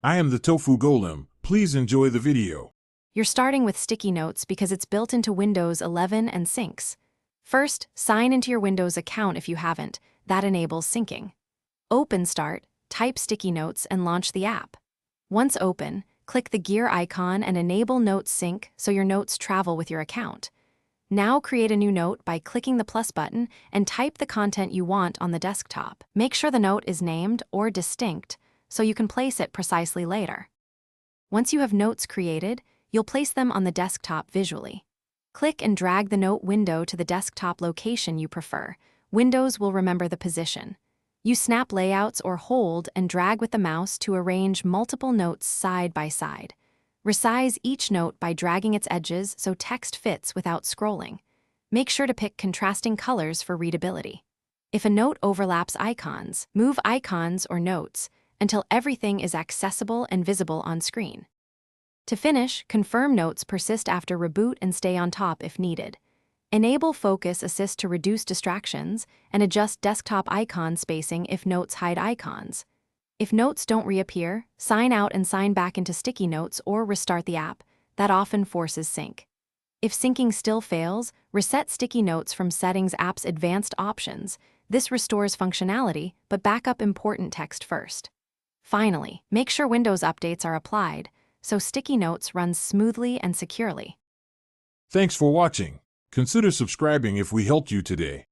I am the Tofu Golem. Please enjoy the video. You're starting with sticky notes because it's built into Windows 11 and syncs. First, sign into your Windows account if you haven't. That enables syncing. Open Start, type sticky notes and launch the app. Once open, click the gear icon and enable Notes Sync so your notes travel with your account. Now create a new note by clicking the plus button and type the content you want on the desktop. Make sure the note is named or distinct so you can place it precisely later. Once you have notes created, you'll place them on the desktop visually. Click and drag the note window to the desktop location you prefer. Windows will remember the position. Use snap layouts or hold and drag with the mouse to arrange multiple notes side by side. Resize each note by dragging its edges so text fits without scrolling. Make sure to pick contrasting colors for readability. If a note overlaps icons, move icons or notes until everything is accessible and visible on screen. To finish, confirm notes persist after reboot and stay on top if needed. Enable Focus Assist to reduce distractions and adjust desktop icon spacing if notes hide icons. If notes don't reappear, sign out and sign back into sticky notes or restart the app. That often forces sync. If syncing still fails, reset sticky notes from Settings app's advanced options. This restores functionality, but back up important text first. Finally, make sure Windows updates are applied so sticky notes runs smoothly and securely. Thanks for watching. Consider subscribing if we helped you today.